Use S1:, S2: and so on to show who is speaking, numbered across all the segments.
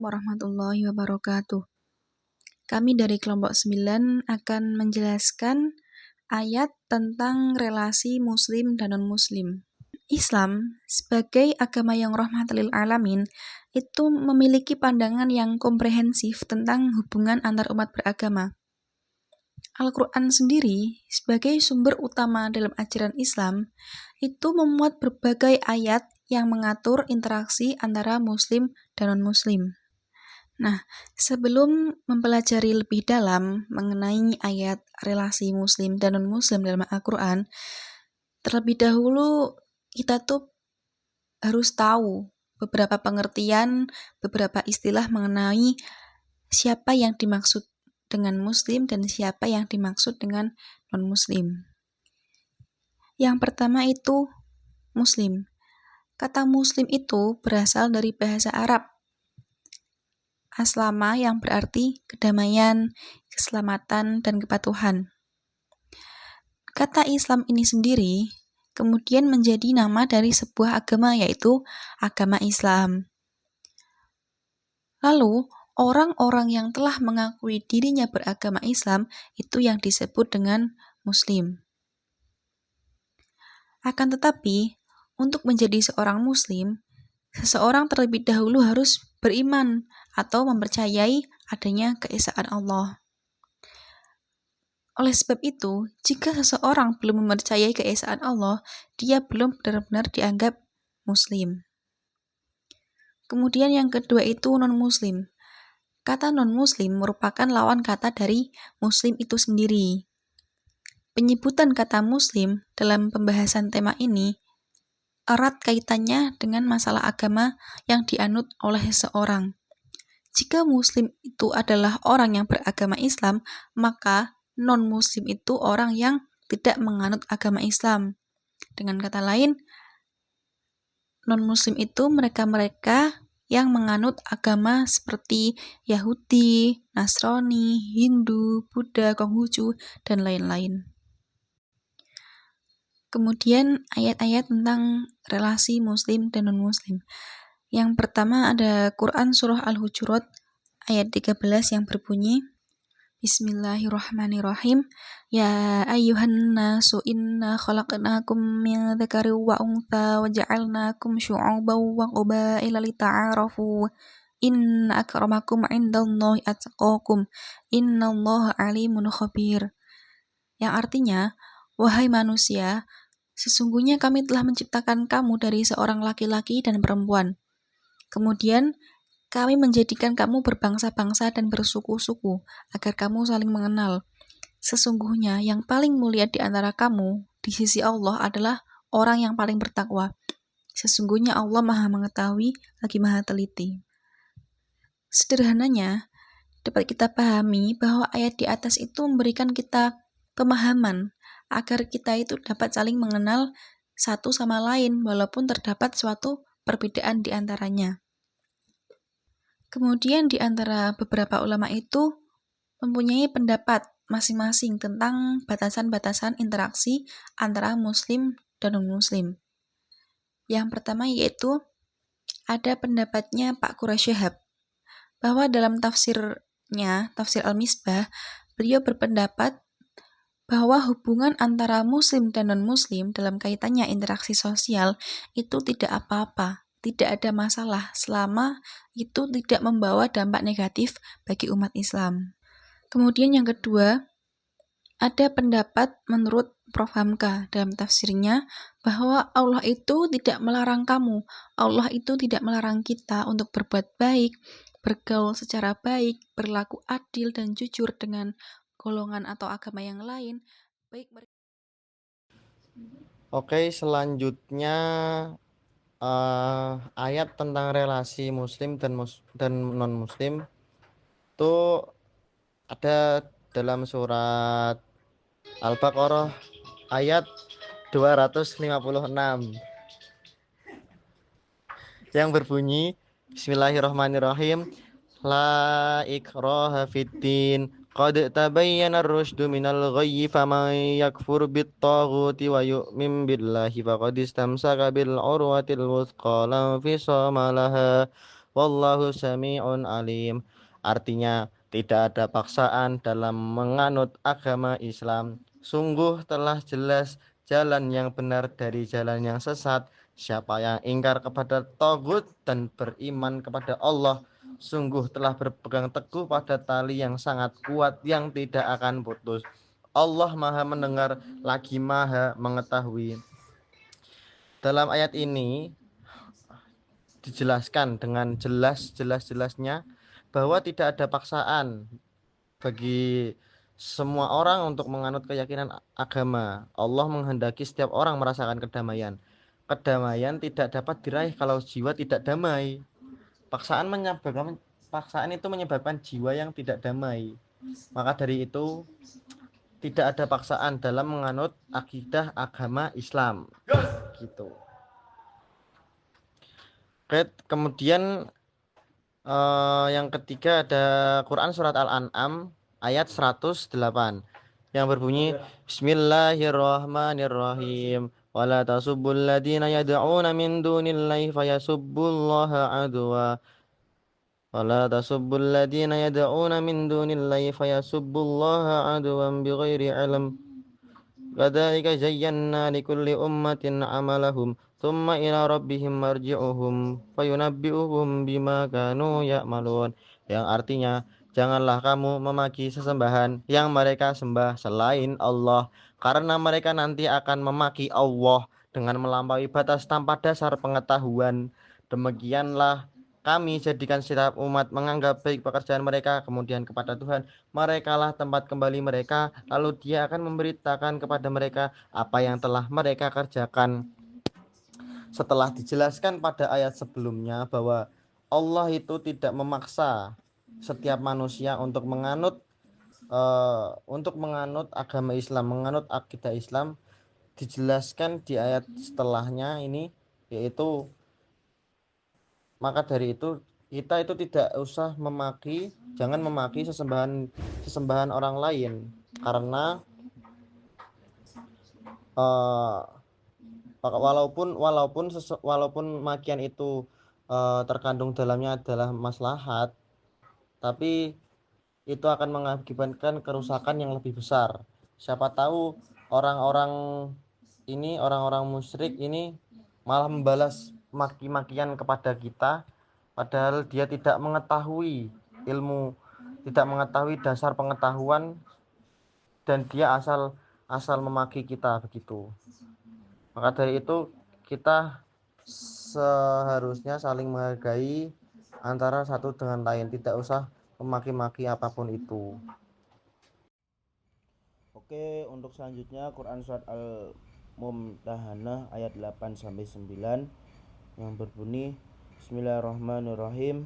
S1: Warahmatullahi wabarakatuh. Kami dari kelompok 9 akan menjelaskan ayat tentang relasi muslim dan non-muslim. Islam sebagai agama yang rahmatan lil alamin itu memiliki pandangan yang komprehensif tentang hubungan antar umat beragama. Al-Quran sendiri sebagai sumber utama dalam ajaran Islam itu memuat berbagai ayat yang mengatur interaksi antara muslim dan non-muslim. Nah, sebelum mempelajari lebih dalam mengenai ayat relasi muslim dan non-muslim dalam Al-Quran, terlebih dahulu kita tuh harus tahu beberapa pengertian, beberapa istilah mengenai siapa yang dimaksud dengan muslim dan siapa yang dimaksud dengan non-muslim. Yang pertama itu muslim. Kata muslim itu berasal dari bahasa Arab aslama yang berarti kedamaian, keselamatan, dan kepatuhan. Kata Islam ini sendiri kemudian menjadi nama dari sebuah agama, yaitu agama Islam. Lalu, orang-orang yang telah mengakui dirinya beragama Islam itu yang disebut dengan muslim. Akan tetapi, untuk menjadi seorang muslim, seseorang terlebih dahulu harus beriman atau mempercayai adanya keesaan Allah. Oleh sebab itu, jika seseorang belum mempercayai keesaan Allah, dia belum benar-benar dianggap muslim. Kemudian yang kedua itu non-muslim. Kata non-muslim merupakan lawan kata dari muslim itu sendiri. Penyebutan kata muslim dalam pembahasan tema ini erat kaitannya dengan masalah agama yang dianut oleh seseorang. Jika muslim itu adalah orang yang beragama Islam, maka non-muslim itu orang yang tidak menganut agama Islam. Dengan kata lain, non-muslim itu mereka-mereka yang menganut agama seperti Yahudi, Nasrani, Hindu, Buddha, Konghucu, dan lain-lain. Kemudian ayat-ayat tentang relasi muslim dan non-muslim. Yang pertama ada Quran Surah Al-Hujurat ayat 13 yang berbunyi, Bismillahirrahmanirrahim. Ya ayyuhan nasu inna khalaqnakum min dzakarin wa untha wa ja'alnakum syu'uban wa qabaila lita'arafu. Inna akramakum 'indallahi atqakum. Innallaha 'alimun khabir. Yang artinya, wahai manusia, sesungguhnya kami telah menciptakan kamu dari seorang laki-laki dan perempuan. Kemudian, kami menjadikan kamu berbangsa-bangsa dan bersuku-suku, agar kamu saling mengenal. Sesungguhnya yang paling mulia di antara kamu, di sisi Allah adalah orang yang paling bertakwa. Sesungguhnya Allah Maha Mengetahui, lagi Maha Teliti. Sederhananya, dapat kita pahami bahwa ayat di atas itu memberikan kita pemahaman agar kita itu dapat saling mengenal satu sama lain walaupun terdapat suatu perbedaan di antaranya. Kemudian di antara beberapa ulama itu mempunyai pendapat masing-masing tentang batasan-batasan interaksi antara muslim dan non-muslim. Yang pertama yaitu ada pendapatnya Pak Quraish Shihab bahwa dalam tafsirnya, tafsir Al-Misbah, beliau berpendapat bahwa hubungan antara muslim dan non-muslim dalam kaitannya interaksi sosial itu tidak apa-apa, tidak ada masalah selama itu tidak membawa dampak negatif bagi umat Islam. Kemudian yang kedua, ada pendapat menurut Prof. Hamka dalam tafsirnya bahwa Allah itu tidak melarang kamu, Allah itu tidak melarang kita untuk berbuat baik, bergaul secara baik, berlaku adil dan jujur dengan golongan atau agama yang lain.
S2: Oke, selanjutnya ayat tentang relasi muslim dan non-muslim itu ada dalam surat Al-Baqarah ayat 256 yang berbunyi, Bismillahirrahmanirrahim. La ikraha fiddin qad tabayyana ar-rusydu minal ghayyi faman yakfur bit-taghuti wa yu'min billahi faqad istamsaka bil urwatil wuthqa la infisama laha wallahu sami'un alim. Artinya, tidak ada paksaan dalam menganut agama Islam. Sungguh telah jelas jalan yang benar dari jalan yang sesat. Siapa yang ingkar kepada tagut dan beriman kepada Allah, sungguh telah berpegang teguh pada tali yang sangat kuat yang tidak akan putus. Allah Maha Mendengar lagi Maha Mengetahui. Dalam ayat ini dijelaskan dengan jelas-jelasnya bahwa tidak ada paksaan bagi semua orang untuk menganut keyakinan agama. Allah menghendaki setiap orang merasakan kedamaian. Kedamaian tidak dapat diraih kalau jiwa tidak damai. Paksaan itu menyebabkan jiwa yang tidak damai. Maka dari itu tidak ada paksaan dalam menganut akidah agama Islam. Gitu. Kemudian yang ketiga ada Quran surat Al-An'am ayat 108 yang berbunyi Bismillahirrahmanirrahim wala tasubbul ladina yad'una min dunillahi fayasubbullaha adwa wala tasubbul ladina yad'una min dunillahi fayasubbullaha adwan bighairi ilm kadzalika zayyana likulli ummatin amalahum thumma ila rabbihim marji'uhum fayunabbi'uhum bima kanu ya'malun, yang artinya janganlah kamu memaki sesembahan yang mereka sembah selain Allah, karena mereka nanti akan memaki Allah dengan melampaui batas tanpa dasar pengetahuan. Demikianlah kami jadikan setiap umat menganggap baik pekerjaan mereka, kemudian kepada Tuhan merekalah tempat kembali mereka, lalu Dia akan memberitakan kepada mereka apa yang telah mereka kerjakan. Setelah dijelaskan pada ayat sebelumnya bahwa Allah itu tidak memaksa setiap manusia untuk menganut agama Islam, menganut akidah Islam, dijelaskan di ayat setelahnya ini, yaitu maka dari itu kita itu tidak usah jangan memaki sesembahan orang lain, karena walaupun makian itu terkandung dalamnya adalah maslahat, tapi itu akan mengakibatkan kerusakan yang lebih besar. Siapa tahu orang-orang musyrik ini malah membalas maki-makian kepada kita, padahal dia tidak mengetahui ilmu, tidak mengetahui dasar pengetahuan, dan dia asal memaki kita begitu. Maka dari itu kita seharusnya saling menghargai antara satu dengan lain, tidak usah memaki-maki apapun itu.
S3: Oke, untuk selanjutnya Quran surat Al-Mumtahanah ayat 8-9 yang berbunyi Bismillahirrahmanirrahim.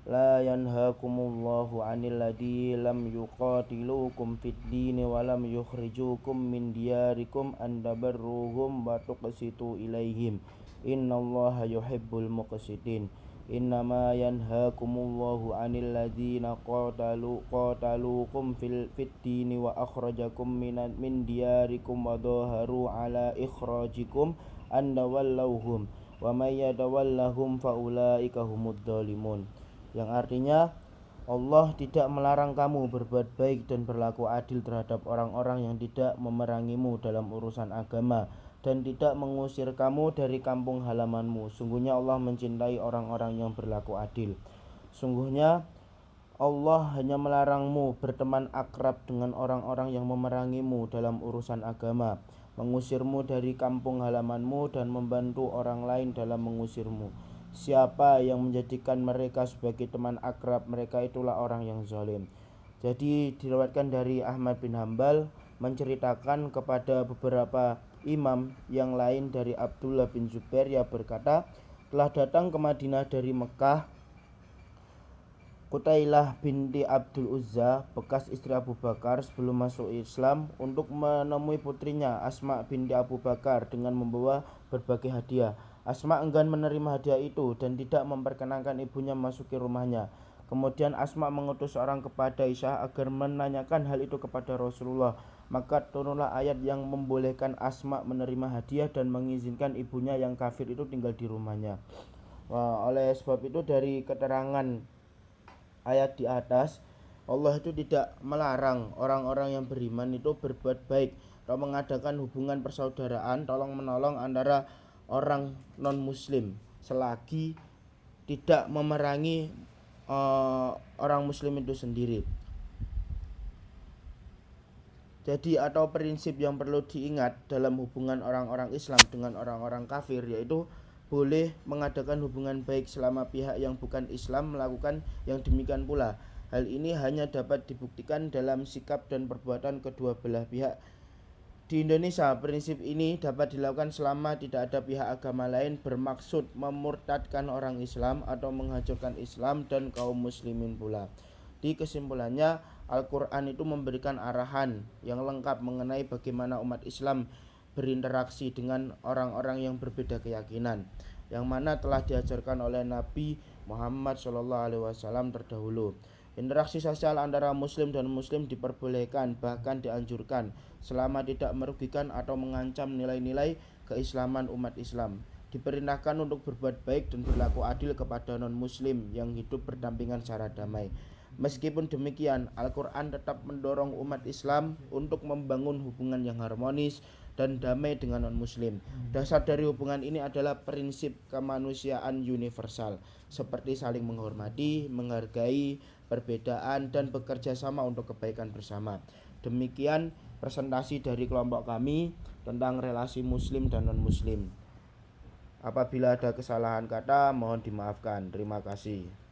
S3: La yanhakumullahu 'anil ladzi lam yuqatilukum fid dini wa lam yukhrijukum min diyarikum an tabarruhum wa tuqsitu ilaihim innallaha yuhibbul muqsitin. Innama yanhakumullahu 'anil ladzina qataluukum fid dini wa akhrajakum min diyarikum wa dhaharu 'ala ikhrajikum an tawallawhum wa may yatawallahum fa ulaika humudz dzalimun. Yang artinya Allah tidak melarang kamu berbuat baik dan berlaku adil terhadap orang-orang yang tidak memerangimu dalam urusan agama dan tidak mengusir kamu dari kampung halamanmu. Sungguhnya Allah mencintai orang-orang yang berlaku adil. Sungguhnya Allah hanya melarangmu berteman akrab dengan orang-orang yang memerangimu dalam urusan agama, mengusirmu dari kampung halamanmu dan membantu orang lain dalam mengusirmu. Siapa yang menjadikan mereka sebagai teman akrab, mereka itulah orang yang zalim. Jadi diriwayatkan dari Ahmad bin Hambal menceritakan kepada beberapa imam yang lain dari Abdullah bin Zubair, yang berkata, telah datang ke Madinah dari Mekah Qutailah binti Abdul Uzza, bekas istri Abu Bakar sebelum masuk Islam, untuk menemui putrinya Asma binti Abu Bakar dengan membawa berbagai hadiah. Asma enggan menerima hadiah itu dan tidak memperkenankan ibunya memasuki rumahnya. Kemudian Asma mengutus seorang kepada Aisyah agar menanyakan hal itu kepada Rasulullah. Maka turunlah ayat yang membolehkan Asma menerima hadiah dan mengizinkan ibunya yang kafir itu tinggal di rumahnya. Oleh sebab itu dari keterangan ayat di atas, Allah itu tidak melarang orang-orang yang beriman itu berbuat baik atau mengadakan hubungan persaudaraan tolong menolong antara orang non muslim selagi tidak memerangi orang muslim itu sendiri. Jadi atau prinsip yang perlu diingat dalam hubungan orang-orang Islam dengan orang-orang kafir, yaitu boleh mengadakan hubungan baik selama pihak yang bukan Islam melakukan yang demikian pula. Hal ini hanya dapat dibuktikan dalam sikap dan perbuatan kedua belah pihak. Di Indonesia, prinsip ini dapat dilakukan selama tidak ada pihak agama lain bermaksud memurtadkan orang Islam atau menghancurkan Islam dan kaum muslimin pula. Di kesimpulannya, Al-Quran itu memberikan arahan yang lengkap mengenai bagaimana umat Islam berinteraksi dengan orang-orang yang berbeda keyakinan, yang mana telah diajarkan oleh Nabi Muhammad SAW terdahulu. Interaksi sosial antara muslim dan muslim diperbolehkan, bahkan dianjurkan, selama tidak merugikan atau mengancam nilai-nilai keislaman umat Islam. Diperintahkan untuk berbuat baik dan berlaku adil kepada non-muslim yang hidup berdampingan secara damai. Meskipun demikian, Al-Quran tetap mendorong umat Islam untuk membangun hubungan yang harmonis dan damai dengan non-muslim. Dasar dari hubungan ini adalah prinsip kemanusiaan universal, seperti saling menghormati, menghargai perbedaan, dan bekerja sama untuk kebaikan bersama. Demikian presentasi dari kelompok kami tentang relasi muslim dan non-muslim. Apabila ada kesalahan kata, mohon dimaafkan. Terima kasih.